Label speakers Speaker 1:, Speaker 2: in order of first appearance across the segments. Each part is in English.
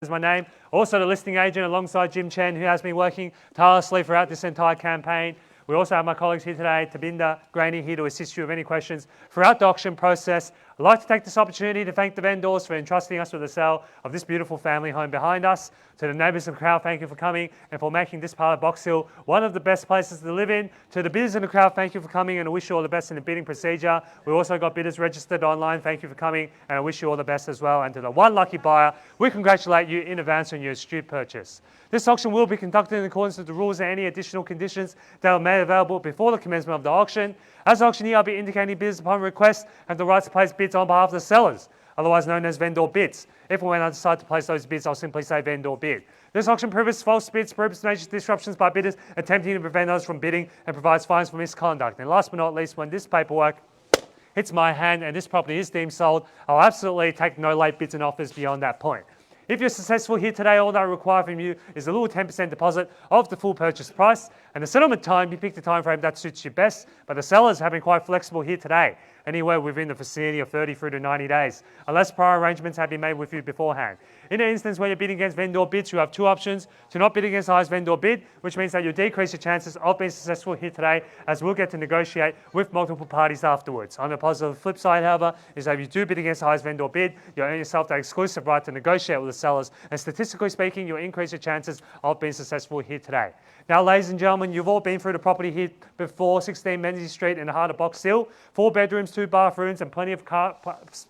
Speaker 1: is my name. Also the listing agent alongside Jim Chen, who has been working tirelessly throughout this entire campaign. We also have my colleagues here today, Tabinda, Graney, here to assist you with any questions throughout the auction process. I'd like to take this opportunity to thank the vendors for entrusting us with the sale of this beautiful family home behind us. To the neighbours of the crowd, thank you for coming and for making this part of Box Hill one of the best places to live in. To the bidders in the crowd, thank you for coming and I wish you all the best in the bidding procedure. We've also got bidders registered online. Thank you for coming and I wish you all the best as well. And to the one lucky buyer, we congratulate you in advance on your astute purchase. This auction will be conducted in accordance with the rules and any additional conditions that are made available before the commencement of the auction. As auctioneer, I'll be indicating bidders upon request have the right to place bids on behalf of the sellers, otherwise known as vendor bids. If and when I decide to place those bids, I'll simply say vendor bid. This auction prohibits false bids, prohibits major disruptions by bidders attempting to prevent others from bidding, and provides fines for misconduct. And last but not least, when this paperwork hits my hand and this property is deemed sold, I'll absolutely take no late bids and offers beyond that point. If you're successful here today, all that I require from you is a little 10% deposit of the full purchase price, and the settlement time, you pick the time frame that suits you best, but the sellers have been quite flexible here today, anywhere within the vicinity of 30 through to 90 days, unless prior arrangements have been made with you beforehand. In an instance where you're bidding against vendor bids, you have two options: to not bid against the highest vendor bid, which means that you decrease your chances of being successful here today, as we'll get to negotiate with multiple parties afterwards. On the positive flip side, however, is that if you do bid against the highest vendor bid, you earn yourself the exclusive right to negotiate with the sellers, and statistically speaking, you'll increase your chances of being successful here today. Now, ladies and gentlemen, you've all been through the property here before, 16 Menzies Street in the heart of Box Hill. 4 bedrooms, 2 bathrooms, and plenty of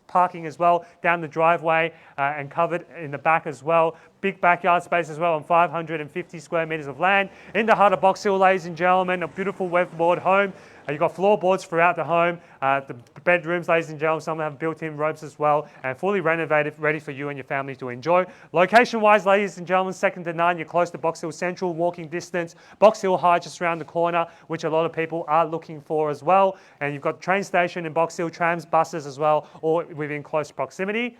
Speaker 1: parking as well down the driveway and covered in the back as well. Big backyard space as well, and 550 square metres of land. In the heart of Box Hill, ladies and gentlemen, a beautiful weatherboard home. You've got floorboards throughout the home. The bedrooms, ladies and gentlemen, some have built-in robes as well, and fully renovated, ready for you and your family to enjoy. Location-wise, ladies and gentlemen, second to none. You're close to Box Hill Central, walking distance. Box Hill High just around the corner, which a lot of people are looking for as well. And you've got the train station in Box Hill, trams, buses as well, all within close proximity.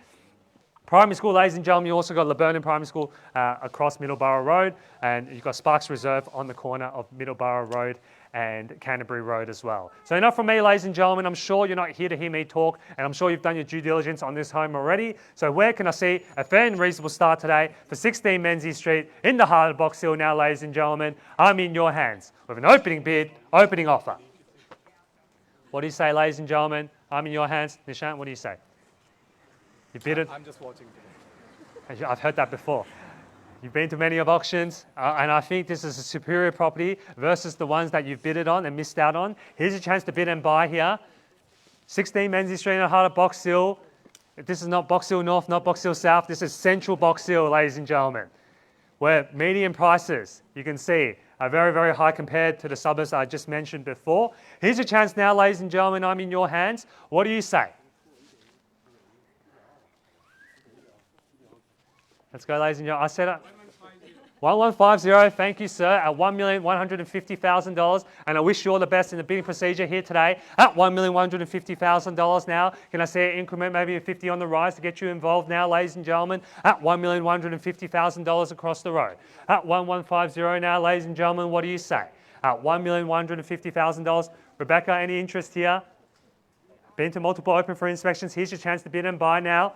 Speaker 1: Primary school, ladies and gentlemen, you also got Laburnum Primary School across Middleborough Road, and you've got Sparks Reserve on the corner of Middleborough Road and Canterbury Road as well. So enough from me, ladies and gentlemen. I'm sure you're not here to hear me talk, and I'm sure you've done your due diligence on this home already. So where can I see a fair and reasonable start today for 16 Menzies Street in the heart of Box Hill now, ladies and gentlemen? I'm in your hands with an opening bid, opening offer. What do you say, ladies and gentlemen? I'm in your hands. Nishant, what do you say? You bid it?
Speaker 2: I'm just watching.
Speaker 1: I've heard that before. You've been to many of auctions, and I think this is a superior property versus the ones that you've bidded on and missed out on. Here's a chance to bid and buy here. 16 Menzies Street in the heart of Box Hill. This is not Box Hill North, not Box Hill South. This is central Box Hill, ladies and gentlemen, where median prices, you can see, are very, very high compared to the suburbs I just mentioned before. Here's a chance now, ladies and gentlemen. I'm in your hands. What do you say? Let's go, ladies and gentlemen. I said it. 1150, thank you, sir, at $1,150,000. And I wish you all the best in the bidding procedure here today at $1,150,000 now. Can I see an increment, maybe a 50 on the rise to get you involved now, ladies and gentlemen, at $1,150,000 across the road. At 1150 now, ladies and gentlemen, what do you say? At $1,150,000. Rebecca, any interest here? Been to multiple open for inspections. Here's your chance to bid and buy now.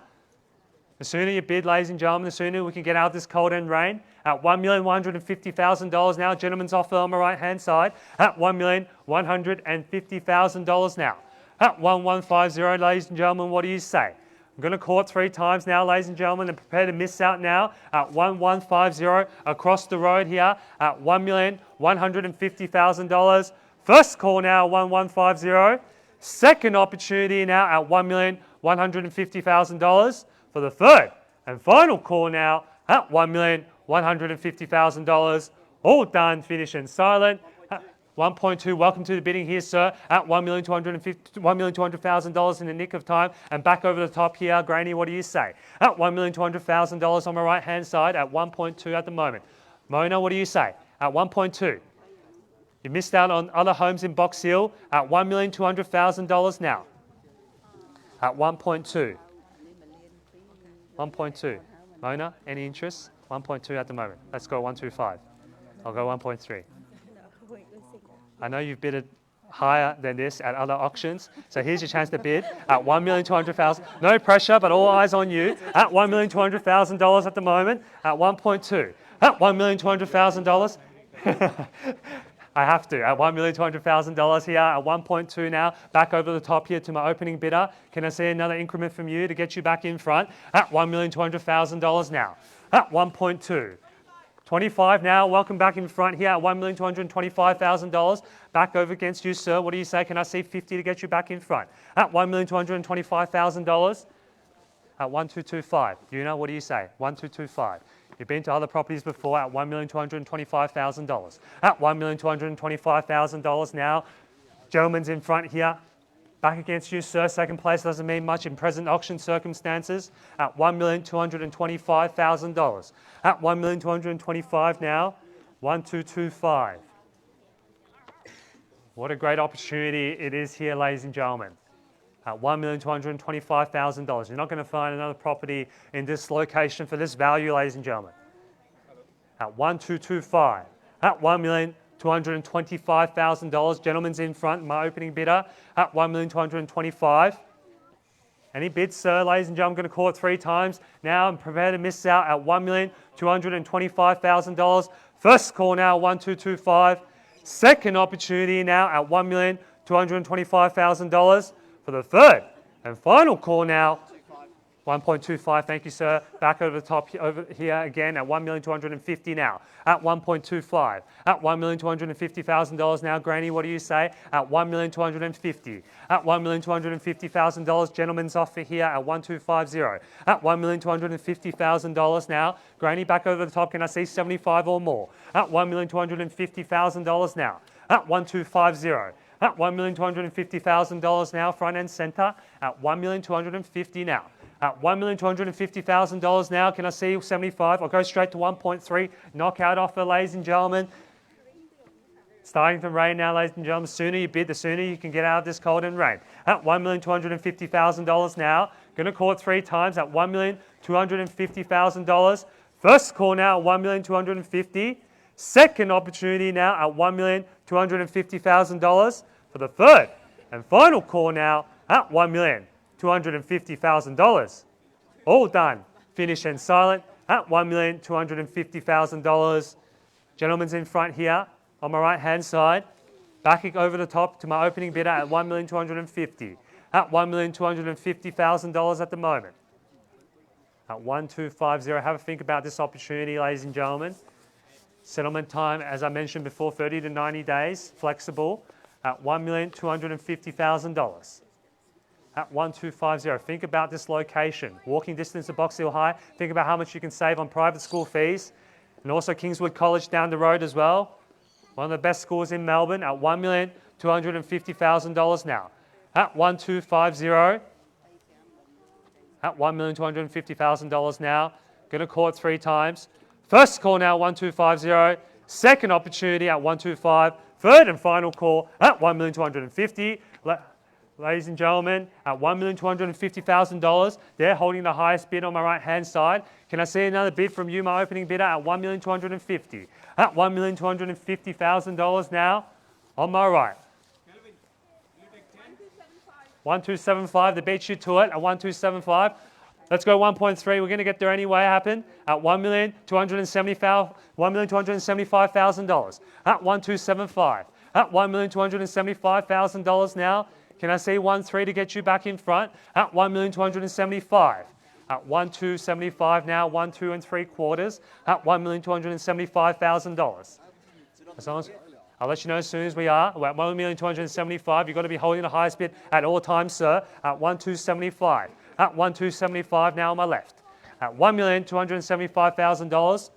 Speaker 1: The sooner you bid, ladies and gentlemen, the sooner we can get out of this cold and rain. At $1,150,000 now, gentlemen's offer on my right-hand side. At $1,150,000 now. At 1150, ladies and gentlemen, what do you say? I'm going to call it 3 times now, ladies and gentlemen, and prepare to miss out now. At 1150 across the road here. At $1,150,000. First call now, 1150. Second opportunity now at $1,150,000. For the third and final call now at $1,150,000. All done, finished and silent. 1.2, welcome to the bidding here, sir, at $1,200,000 in the nick of time. And back over the top here, Graney, what do you say? At $1,200,000 on my right-hand side at 1.2 at the moment. Mona, what do you say? At 1.2. You missed out on other homes in Box Hill at $1,200,000 now. At 1.2. 1.2. Mona, any interest? 1.2 at the moment. Let's go 125. I'll go 1.3. I know you've bidded higher than this at other auctions. So here's your chance to bid at $1,200,000. No pressure, but all eyes on you. At $1,200,000 at the moment, at 1.2. At $1,200,000. I have to. At $1,200,000 here, at 1.2 now, back over the top here to my opening bidder. Can I see another increment from you to get you back in front? At $1,200,000 now. At 1.2. 25 now, welcome back in front here at $1,225,000. Back over against you, sir. What do you say? Can I see 50 to get you back in front? At $1,225,000. At 1,225. You know, what do you say? 1,225. You've been to other properties before at $1,225,000. At $1,225,000 now. Gentleman's in front here. Back against you, sir. Second place doesn't mean much in present auction circumstances. At $1,225,000. At $1,225,000 now. 1,225. What a great opportunity it is here, ladies and gentlemen. At $1,225,000. You're not going to find another property in this location for this value, ladies and gentlemen. At 1,225. At $1,225,000. Gentleman's in front, my opening bidder. At $1,225,000. Any bids, sir, ladies and gentlemen? I'm going to call it 3 times. Now I'm prepared to miss out at $1,225,000. First call now, 1,225. Second opportunity now at $1,225,000. For the third and final call now, 1.25. Thank you, sir. Back over the top over here again at $1,250,000 now. At 1.25. At $1,250,000 now. Granny, what do you say? At $1,250,000. At $1,250,000. Gentleman's offer here at 1.250. At $1,250,000 now. Granny, back over the top. Can I see 75 or more? At $1,250,000 now. At 1.250. At $1,250,000 now, front and center, at $1,250,000 now. At $1,250,000 now, can I see 75? I'll go straight to 1.3, knockout offer, ladies and gentlemen. Starting to rain now, ladies and gentlemen. The sooner you bid, the sooner you can get out of this cold and rain. At $1,250,000 now, going to call it 3 times at $1,250,000. First call now at $1,250,000. Second opportunity now at $1,250,000 for the third and final call now at $1,250,000. All done, finished and silent at $1,250,000. Gentleman's in front here on my right hand side. Backing over the top to my opening bidder at $1,250,000. At $1,250,000 at the moment. At 1,250. Have a think about this opportunity, ladies and gentlemen. Settlement time, as I mentioned before, 30 to 90 days, flexible, at $1,250,000. At 1,250. Think about this location. Walking distance to Box Hill High. Think about how much you can save on private school fees. And also Kingswood College down the road as well. One of the best schools in Melbourne at $1,250,000 now. At 1,250. At $1,250,000 now. Going to call it 3 times. First call now, 1,250. Second opportunity at 125. Third and final call at $1,250,000. Ladies and gentlemen, at $1,250,000, they're holding the highest bid on my right-hand side. Can I see another bid from you, my opening bidder, at $1,250,000? At $1,250,000 now, on my right. 1,275, they beat you to it at 1,275. Let's go 1.3. We're going to get there anyway. Happen at $1,275,000. At 1,275. At $1,275,000 now. Can I see 1.3 to get you back in front? At $1,275,000. At 1,275 now. 1, 2 3/4. At $1,275,000. As long as I'll let you know as soon as we are. We're at $1,275,000. You've got to be holding the highest bid at all times, sir. At 1,275. At 1,275 now on my left. At $1,275,000.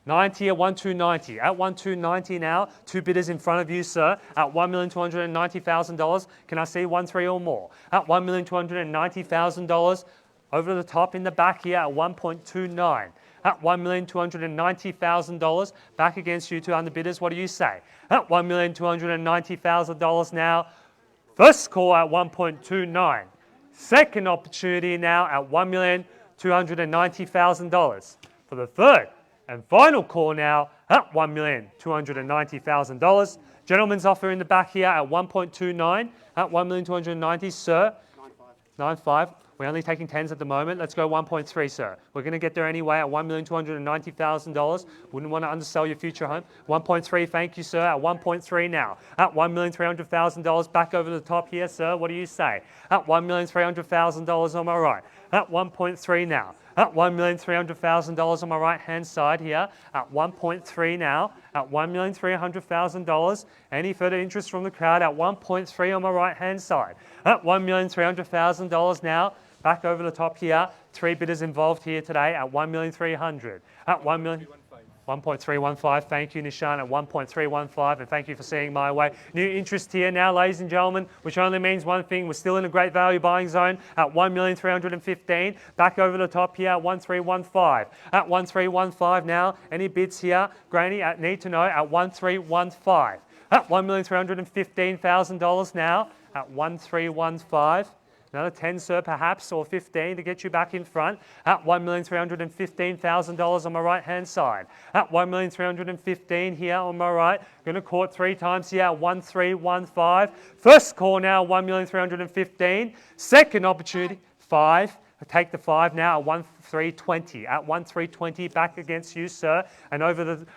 Speaker 1: 90 at 1,290. At 1,290 now. 2 bidders in front of you, sir. At $1,290,000. Can I see 1.3 or more? At $1,290,000. Over the top in the back here at 1.29. At $1,290,000. Back against you 2 underbidders. What do you say? At $1,290,000 now. First call at 1.29. Second opportunity now at $1,290,000. For the third and final call now at $1,290,000. Gentleman's offer in the back here at 1.29 at 1,290,000, sir. 9.5. We're only taking 10s at the moment. Let's go 1.3, sir. We're going to get there anyway at $1,290,000. Wouldn't want to undersell your future home. 1.3, thank you, sir. At 1.3 now. At $1,300,000. Back over the top here, sir. What do you say? At $1,300,000 on my right. At 1.3 now. At $1,300,000 on my right-hand side here. At 1.3 now. At $1,300,000. Any further interest from the crowd? At 1.3 on my right-hand side. At $1,300,000 now. Back over the top here. 3 bidders involved here today at $1,300,000. At 1.315. Thank you, Nishan, at 1.315, and thank you for seeing my way. New interest here now, ladies and gentlemen, which only means one thing. We're still in a great value buying zone at $1,315,000. Back over the top here at 1.315. At 1.315 now. Any bids here? Granny, need to know at 1.315. At $1,315,000 now. At 1.315. Another 10, sir, perhaps, or 15 to get you back in front. At $1,315,000 on my right-hand side. At $1,315,000 here on my right. Going to court 3 times here at 1.315. First call now, $1,315,000. Second opportunity, 5. Take the 5 now at 1.320. At 1.320, back against you, sir, and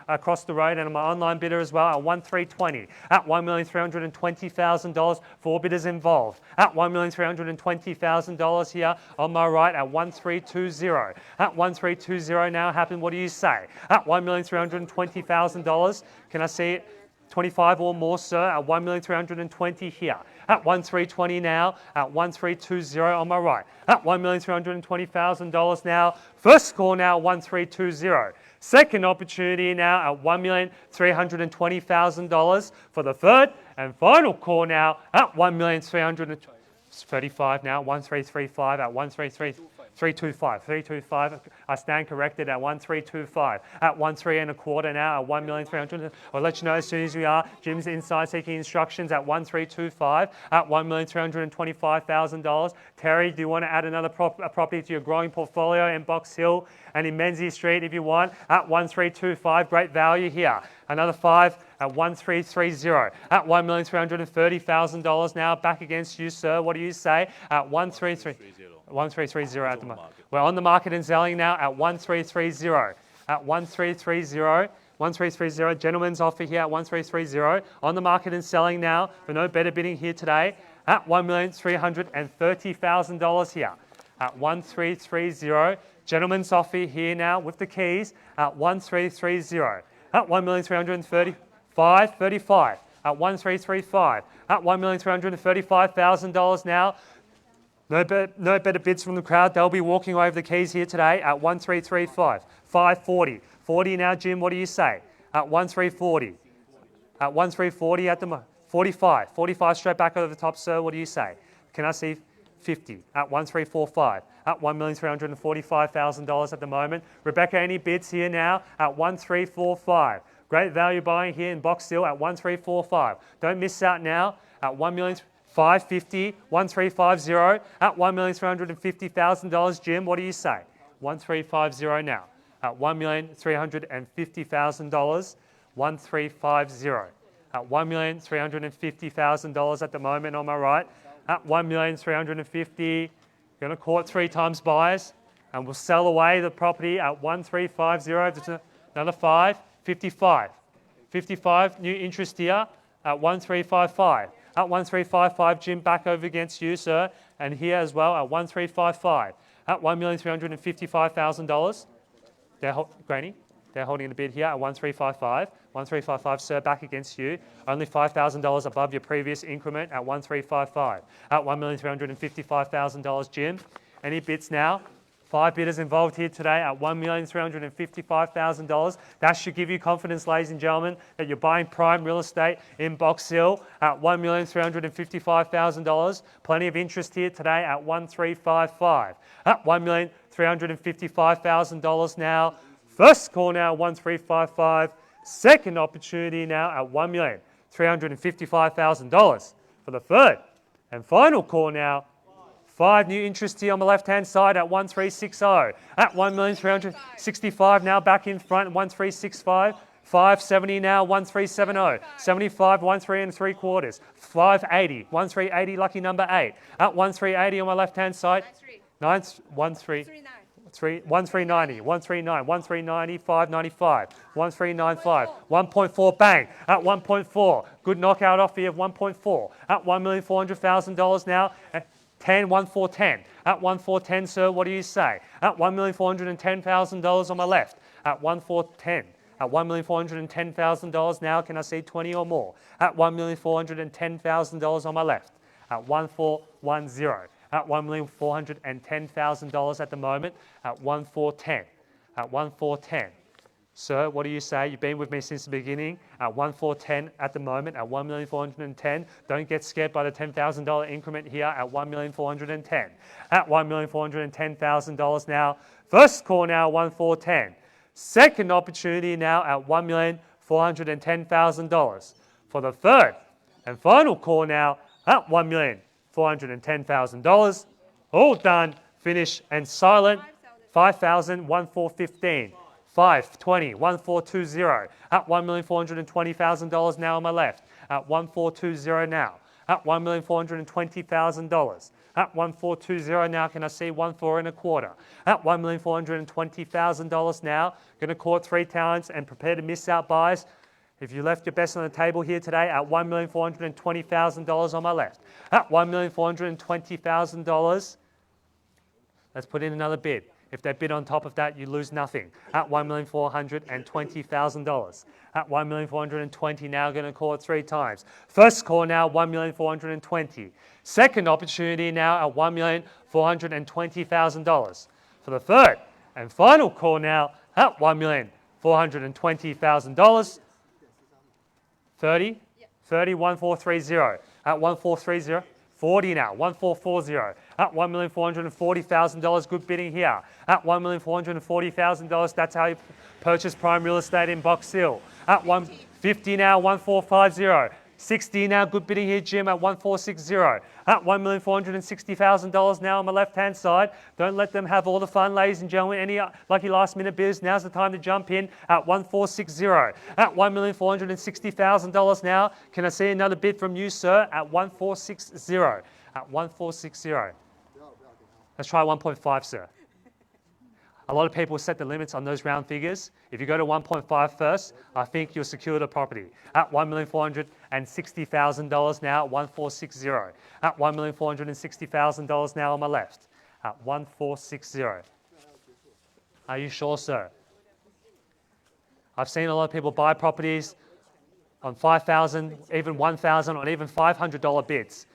Speaker 1: across the road, and my online bidder as well at 1.320. At $1,320,000, 4 bidders involved. At $1,320,000 here on my right at 1.320. At 1.320 now happened. What do you say? At $1,320,000, can I see it? 25 or more, sir, at $1,320,000 here. At 1.320 now, at 1.320 on my right. At $1,320,000 now. First call now, 1.320. Second opportunity now at $1,320,000 for the third and final call now at $1,335 now, 1.335 at 1.325. I stand corrected at 1.325. At 1.325 now at 1,300,000. I'll let you know as soon as we are. Jim's inside seeking instructions at 1.325 at $1,325,000. Terry, do you want to add another property to your growing portfolio in Box Hill and in Menzies Street if you want? At 1.325, great value here. Another 5 at 1.330. At $1,330,000 now. Back against you, sir. What do you say? At 1.330. 1.330 at the moment. We're on the market and selling now at 1.330. At 1.330. 1.330. Gentleman's offer here at 1.330. On the market and selling now for no better bidding here today at $1,330,000 here. At 1.330. Gentleman's offer here now with the keys at 1.330. At $1,335,35. At 1.335. At $1,335,000 now. No better bids from the crowd. They'll be walking away with the keys here today at 1.335. 5.40. 40 now, Jim. What do you say? At 1.340. At 1.340 at the moment. 45. 45 straight back over the top, sir. What do you say? Can I see 50? At 1.345. At $1,345,000 at the moment. Rebecca, any bids here now? At 1.345. Great value buying here in Box Hill at 1.345. Don't miss out now at $1,550,000, 1.350 at $1,350,000. Jim, what do you say? 1.350 now at $1,350,000. 1.350 at $1,350,000 at the moment on my right. At $1,350,000, going to court 3 times buyers, and we'll sell away the property at 1.350. Another 5. 55. 55. New interest here at 1.355. At 1.355, Jim, back over against you, sir. And here as well at 1.355. At $1,355,000. Granny, they're holding the bid here at 1.355. 1.355, sir, back against you. Only $5,000 above your previous increment at 1.355. At $1,355,000, Jim. Any bids now? 5 bidders involved here today at $1,355,000. That should give you confidence, ladies and gentlemen, that you're buying prime real estate in Box Hill at $1,355,000. Plenty of interest here today at 1.355. At $1,355,000 now. First call now, 1.355. Second opportunity now at $1,355,000 for the third and final call now. 5 new interest here on the left-hand side at 1.360. At $1,365 now back in front, 1.365. 570 now, 1370. 75, 13 3/4. 580, 1380, lucky number 8. At 1380 on my left-hand side. 1390, 139, 1390, 595, 1395, 1.4, bang, at 1.4, good knockout offer of 1.4, at $1,400,000 now, at 1410, at 1410, sir, what do you say? At $1,410,000 on my left, at 1410. At $1,410,000 now, can I see 20 or more? At $1,410,000 on my left, at 1410. At $1,410,000 at the moment, at 1410. At 1410. Sir, what do you say? You've been with me since the beginning. At 1410 at the moment, at 1,410. Don't get scared by the $10,000 increment here at 1,410. At $1,410,000 now. First call now, 1410. Second opportunity now at $1,410,000. For the third and final call now at $1,410,000. All done, finish and silent. 5,000, 1,415. 520, 1,420. At $1,420,000 now on my left. At 1,420 now. At $1,420,000. At 1,420 now, can I see 1,425? At $1,420,000 now, going to call it 3 times and prepare to miss out buys. If you left your best on the table here today, at $1,420,000 on my left. At $1,420,000, let's put in another bid. If they bid on top of that, you lose nothing. At $1,420,000. At $1,420,000 now, going to call it 3 times. First call now, $1,420,000. Second opportunity now at $1,420,000. For the third and final call now at $1,420,000. 30, 30, 1,430. At 1,430. 40 now, 1,440. At $1,440,000, good bidding here. At $1,440,000, that's how you purchase prime real estate in Box Hill. At 150 now, 1,450. 60 now, good bidding here, Jim, at 1,460. At $1,460,000 now on my left-hand side. Don't let them have all the fun, ladies and gentlemen. Any lucky last-minute bids, now's the time to jump in at 1,460. At $1,460,000 now. Can I see another bid from you, sir, at 1,460? At 1,460. Let's try 1.5, sir. A lot of people set the limits on those round figures. If you go to 1.5 first, I think you'll secure the property. At $1,460,000 now at 1,460. At $1,460,000 now on my left. At 1,460. Are you sure, sir? I've seen a lot of people buy properties on $5,000, even $1,000, or even $500 bids.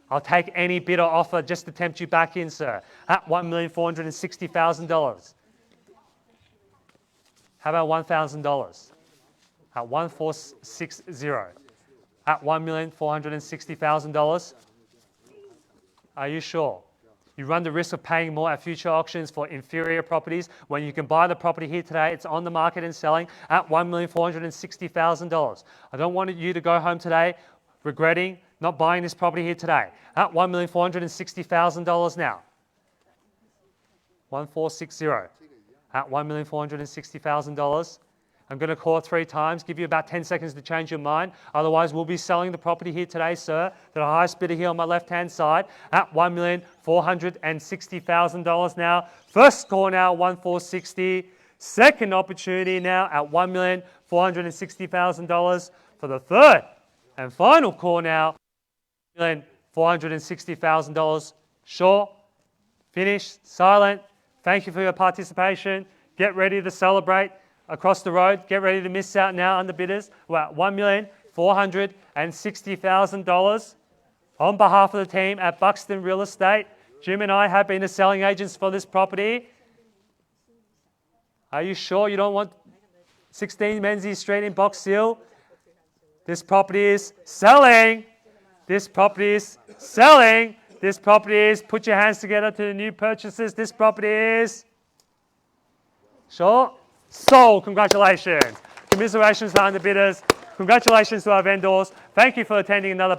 Speaker 1: I'll take any bid or offer just to tempt you back in, sir. At $1,460,000. How about $1,000? At 1,460. At $1,460,000. Are you sure? You run the risk of paying more at future auctions for inferior properties when you can buy the property here today. It's on the market and selling at $1,460,000. I don't want you to go home today regretting not buying this property here today. At $1,460,000 now. 1,460. At $1,460,000. I'm going to call it 3 times, give you about 10 seconds to change your mind. Otherwise, we'll be selling the property here today, sir. The highest bidder here on my left-hand side at $1,460,000 now. First call now, 1,460. Second opportunity now at $1,460,000. For the third and final call now, $1,460,000. Sure, finished, silent. Thank you for your participation. Get ready to celebrate across the road. Get ready to miss out now on the bidders. We're at $1,460,000. On behalf of the team at Buxton Real Estate, Jim and I have been the selling agents for this property. Are you sure you don't want 16 Menzies Street in Box Hill? This property is selling. This property is selling. This property is, put your hands together to the new purchasers. This property is, sure, sold. Congratulations. Commiserations behind the bidders. Congratulations to our vendors. Thank you for attending another